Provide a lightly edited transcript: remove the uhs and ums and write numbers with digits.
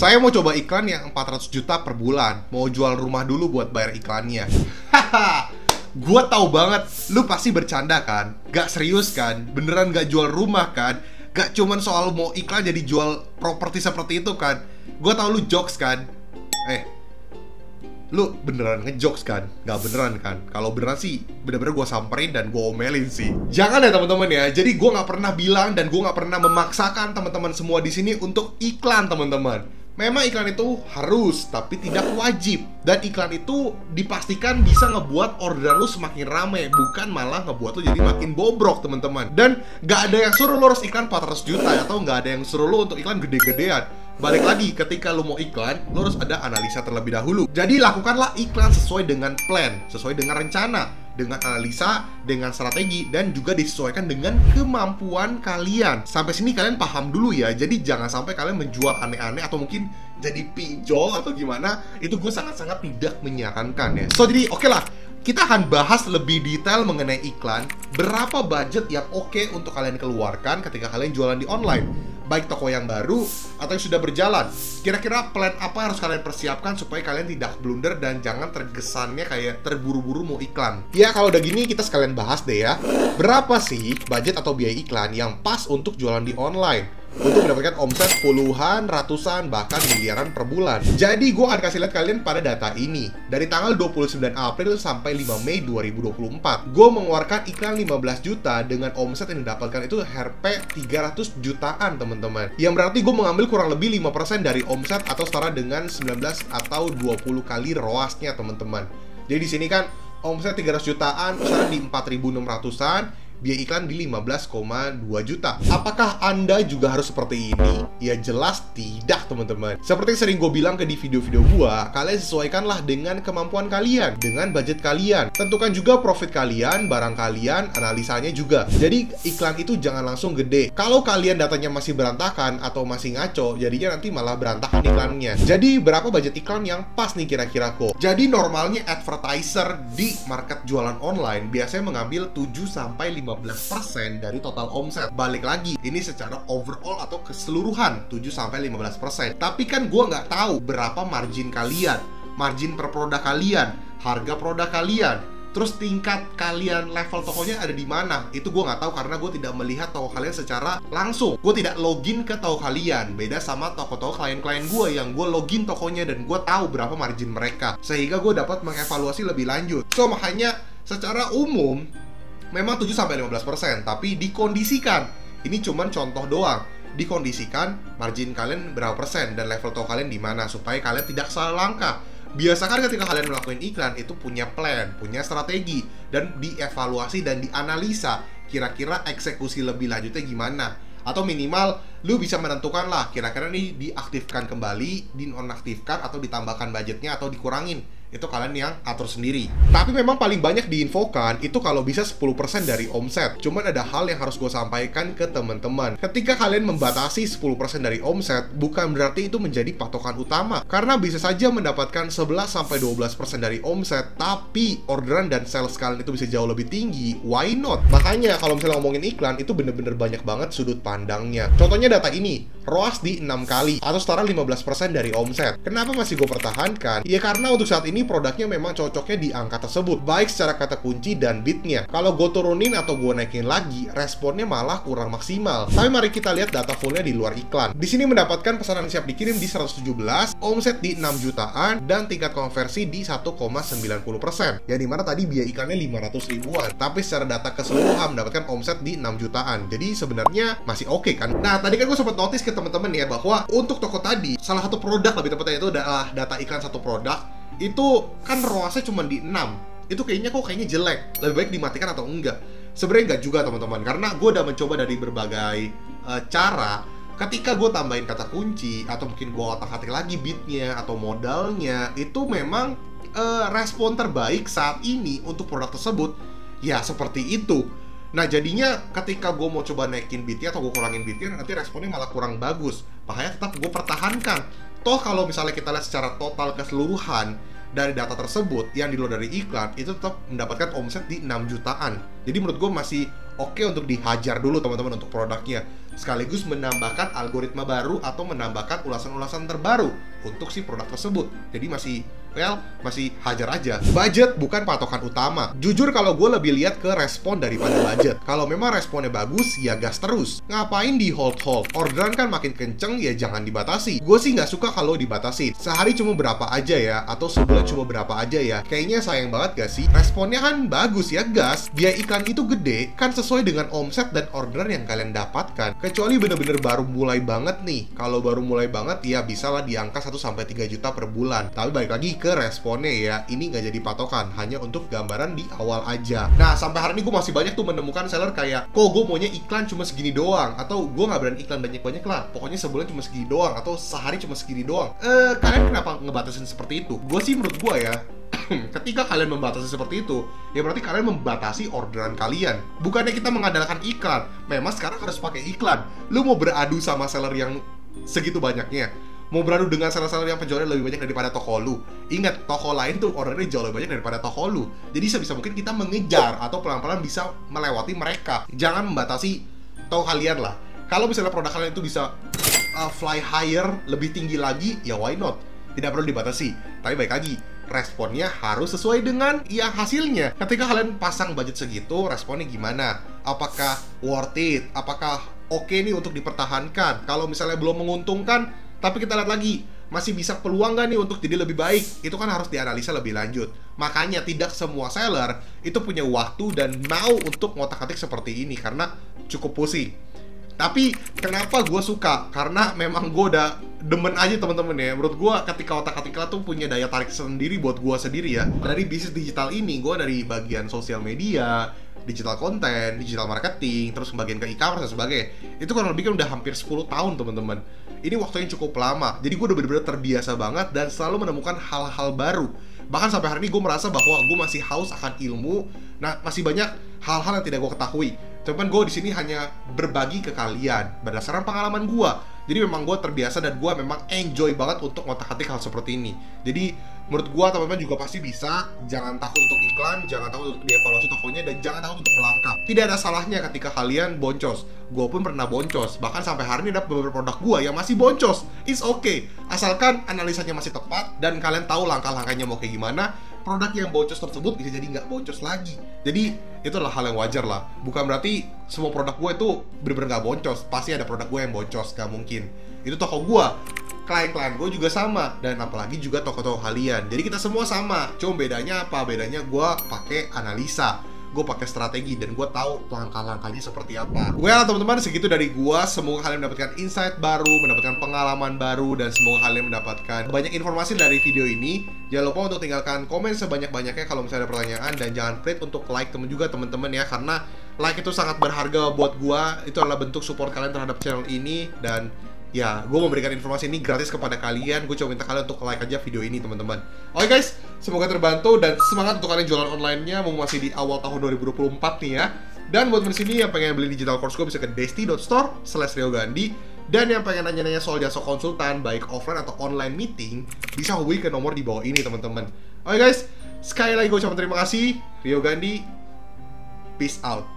Saya mau coba iklan yang 400 juta per bulan. Mau jual rumah dulu buat bayar iklannya. Haha. Gua tahu banget, lu pasti bercanda kan? Gak serius kan? Beneran gak jual rumah kan? Gak cuman soal mau iklan jadi jual properti seperti itu kan? Gua tahu lu jokes kan? Lu beneran ngejokes kan? Gak beneran kan? Kalau beneran sih, bener-bener gue samperin dan gue omelin sih. Jangan ya teman-teman ya. Jadi gue gak pernah bilang dan gue gak pernah memaksakan teman-teman semua di sini untuk iklan teman-teman. Memang iklan itu harus, tapi tidak wajib. Dan iklan itu dipastikan bisa ngebuat orderan lu semakin rame, bukan malah ngebuat lu jadi makin bobrok teman-teman. Dan gak ada yang suruh lu harus iklan 400 juta atau gak ada yang suruh lu untuk iklan gede-gedean. Balik lagi, ketika lu mau iklan, lu harus ada analisa terlebih dahulu. Jadi lakukanlah iklan sesuai dengan plan, sesuai dengan rencana, dengan analisa, dengan strategi, dan juga disesuaikan dengan kemampuan kalian. Sampai sini kalian paham dulu ya. Jadi jangan sampai kalian menjual aneh-aneh atau mungkin jadi pinjol atau gimana. Itu gue sangat-sangat tidak menyarankan ya. So jadi oke lah, kita akan bahas lebih detail mengenai iklan. Berapa budget yang oke untuk kalian keluarkan ketika kalian jualan di online, baik toko yang baru atau yang sudah berjalan. Kira-kira plan apa yang harus kalian persiapkan supaya kalian tidak blunder dan jangan tergesannya kayak terburu-buru mau iklan. Ya kalau udah gini kita sekalian bahas deh ya. Berapa sih budget atau biaya iklan yang pas untuk jualan di online untuk mendapatkan omset puluhan, ratusan, bahkan miliaran per bulan. Jadi gue akan kasih lihat kalian pada data ini. Dari tanggal 29 April sampai 5 Mei 2024, gue mengeluarkan iklan 15 juta dengan omset yang didapatkan itu Rp 300 jutaan teman-teman. Yang berarti gue mengambil kurang lebih 5% dari omset atau setara dengan 19 atau 20 kali ROAS-nya teman-teman. Jadi di sini kan omset 300 jutaan, usaha di 4.600-an, biaya iklan di 15,2 juta. Apakah Anda juga harus seperti ini? Ya jelas tidak teman-teman. Seperti sering gue bilang di video-video gue, kalian sesuaikanlah dengan kemampuan kalian, dengan budget kalian. Tentukan juga profit kalian, barang kalian, analisanya juga. Jadi iklan itu jangan langsung gede. Kalau kalian datanya masih berantakan atau masih ngaco, jadinya nanti malah berantakan iklannya. Jadi berapa budget iklan yang pas nih kira-kira kok? Jadi normalnya advertiser di market jualan online biasanya mengambil 7-15% dari total omset. Balik lagi, ini secara overall atau keseluruhan 7-15%. Tapi kan gue nggak tahu berapa margin kalian, margin per produk kalian, harga produk kalian, terus tingkat kalian level tokonya ada di mana. Itu gue nggak tahu karena gue tidak melihat toko kalian secara langsung. Gue tidak login ke toko kalian. Beda sama toko-toko klien-klien gue yang gue login tokonya dan gue tahu berapa margin mereka, sehingga gue dapat mengevaluasi lebih lanjut. So makanya secara umum memang 7-15%, tapi dikondisikan. Ini cuman contoh doang. Dikondisikan margin kalian berapa persen dan level toko kalian di mana supaya kalian tidak salah langkah. Biasakan ketika kalian melakukan iklan itu punya plan, punya strategi, dan dievaluasi dan dianalisa kira-kira eksekusi lebih lanjutnya gimana. Atau minimal lu bisa menentukan lah kira-kira nih diaktifkan kembali, dinonaktifkan, atau ditambahkan budgetnya atau dikurangin. Itu kalian yang atur sendiri. Tapi memang paling banyak diinfokan itu kalau bisa 10% dari omset. Cuman ada hal yang harus gue sampaikan ke teman-teman. Ketika kalian membatasi 10% dari omset, bukan berarti itu menjadi patokan utama. Karena bisa saja mendapatkan 11-12% dari omset, tapi orderan dan sales kalian itu bisa jauh lebih tinggi. Why not? Makanya kalau misalnya ngomongin iklan, itu bener-bener banyak banget sudut pandangnya. Contohnya data ini, ROAS di 6 kali atau setara 15% dari omset. Kenapa masih gue pertahankan? Ya karena untuk saat ini produknya memang cocoknya di angka tersebut, baik secara kata kunci dan bitnya. Kalau gue turunin atau gue naikin lagi, responnya malah kurang maksimal. Tapi mari kita lihat data fullnya di luar iklan. Di sini mendapatkan pesanan siap dikirim di 117, omset di 6 jutaan, dan tingkat konversi di 1,90%. Yang dimana tadi biaya iklannya 500 ribuan, tapi secara data keseluruhan mendapatkan omset di 6 jutaan. Jadi sebenarnya masih oke kan? Nah, tadi kan gue sempat notice ke teman-teman ya bahwa untuk toko tadi, salah satu produk lebih tepatnya itu adalah data iklan satu produk. Itu kan ROAS-nya cuma di 6. Itu kayaknya jelek. Lebih baik dimatikan atau enggak? Sebenarnya enggak juga teman-teman, karena gue udah mencoba dari berbagai cara. Ketika gue tambahin kata kunci atau mungkin gue otak-atik lagi bitnya atau modalnya, itu memang respon terbaik saat ini untuk produk tersebut ya seperti itu. Nah jadinya ketika gue mau coba naikin bitnya atau gue kurangin bitnya, nanti responnya malah kurang bagus. Makanya tetap gue pertahankan. Toh kalau misalnya kita lihat secara total keseluruhan dari data tersebut yang di luar dari iklan, itu tetap mendapatkan omset di 6 jutaan. Jadi menurut gue masih oke untuk dihajar dulu teman-teman untuk produknya, sekaligus menambahkan algoritma baru atau menambahkan ulasan-ulasan terbaru untuk si produk tersebut. Jadi masih hajar aja. Budget bukan patokan utama. Jujur kalau gue lebih lihat ke respon daripada budget. Kalau memang responnya bagus, ya gas terus. Ngapain di hold? Orderan kan makin kenceng, ya jangan dibatasi. Gue sih nggak suka kalau dibatasi. Sehari cuma berapa aja ya, atau sebulan cuma berapa aja ya. Kayaknya sayang banget gak sih? Responnya kan bagus ya, gas. Biaya iklan itu gede, kan sesuai dengan omset dan orderan yang kalian dapatkan. Kecuali bener-bener baru mulai banget nih. Kalau baru mulai banget, ya bisa lah di angka 1-3 juta per bulan. Tapi balik lagi ke responnya ya, ini nggak jadi patokan, hanya untuk gambaran di awal aja. Nah, sampai hari ini gue masih banyak tuh menemukan seller kayak, kok gue maunya iklan cuma segini doang, atau gue nggak berani iklan banyak-banyak lah, pokoknya sebulan cuma segini doang, atau sehari cuma segini doang. Kalian kenapa ngebatasin seperti itu? Gue sih menurut gue ya, ketika kalian membatasi seperti itu, ya berarti kalian membatasi orderan kalian. Bukannya kita mengandalkan iklan, memang sekarang harus pakai iklan. Lu mau beradu sama seller yang segitu banyaknya, mau beradu dengan seller-seller yang penjualnya lebih banyak daripada toko lu. Ingat, toko lain tuh ordernya jauh lebih banyak daripada toko lu. Jadi sebisa mungkin kita mengejar atau pelan-pelan bisa melewati mereka. Jangan membatasi toko kalian lah. Kalau misalnya produk kalian itu bisa fly higher, lebih tinggi lagi, ya why not? Tidak perlu dibatasi. Tapi baik lagi, responnya harus sesuai dengan ya hasilnya. Ketika kalian pasang budget segitu, responnya gimana? Apakah worth it? Apakah oke nih untuk dipertahankan? Kalau misalnya belum menguntungkan, tapi kita lihat lagi, masih bisa peluang nggak nih untuk jadi lebih baik? Itu kan harus dianalisa lebih lanjut. Makanya tidak semua seller itu punya waktu dan mau untuk ngotak-atik seperti ini, karena cukup pusing. Tapi kenapa gue suka? Karena memang gue udah demen aja teman-teman ya. Menurut gue ketika otak-atik tuh punya daya tarik sendiri buat gue sendiri ya. Dari bisnis digital ini, gue dari bagian sosial media, digital content, digital marketing, terus bagian ke e-commerce dan sebagainya. Itu kurang lebih kan udah hampir 10 tahun teman-teman. Ini waktu yang cukup lama. Jadi gue udah bener-bener terbiasa banget dan selalu menemukan hal-hal baru. Bahkan sampai hari ini gue merasa bahwa gue masih haus akan ilmu. Nah, masih banyak hal-hal yang tidak gue ketahui. Cuman gue di sini hanya berbagi ke kalian berdasarkan pengalaman gue. Jadi memang gue terbiasa dan gue memang enjoy banget untuk ngotak-atik hal seperti ini. Jadi menurut gue teman-teman juga pasti bisa. Jangan takut untuk iklan, jangan takut untuk dievaluasi tokonya, dan jangan takut untuk melangkah. Tidak ada salahnya ketika kalian boncos. Gue pun pernah boncos. Bahkan sampai hari ini ada beberapa produk gue yang masih boncos. It's okay, asalkan analisanya masih tepat dan kalian tahu langkah-langkahnya mau kayak gimana. Produk yang boncos tersebut bisa jadi nggak boncos lagi. Jadi itu adalah hal yang wajar lah. Bukan berarti semua produk gue itu bener-bener nggak boncos. Pasti ada produk gue yang boncos, nggak mungkin. Itu toko gue, klien-klien gue juga sama, dan apalagi juga toko-toko kalian. Jadi kita semua sama. Cuma bedanya apa? Bedanya gue pakai analisa, gue pakai strategi, dan gue tahu langkah-langkahnya seperti apa. Well teman-teman, segitu dari gue. Semoga kalian mendapatkan insight baru, mendapatkan pengalaman baru, dan semoga kalian mendapatkan banyak informasi dari video ini. Jangan lupa untuk tinggalkan komen sebanyak-banyaknya kalau misalnya ada pertanyaan, dan jangan pelit untuk like juga teman-teman ya, karena like itu sangat berharga buat gue. Itu adalah bentuk support kalian terhadap channel ini, dan ya, gue memberikan informasi ini gratis kepada kalian. Gue cuma minta kalian untuk like aja video ini teman-teman. Oke guys, semoga terbantu dan semangat untuk kalian jualan online-nya. Mau masih di awal tahun 2024 nih ya. Dan buat teman sini yang pengen beli digital course gue bisa ke desti.store/riogandhi. Dan yang pengen nanya-nanya soal jasa konsultan, baik offline atau online meeting, bisa hubungi ke nomor di bawah ini teman-teman. Oke guys, sekali lagi gue ucapkan terima kasih. Rio Gandhi, peace out.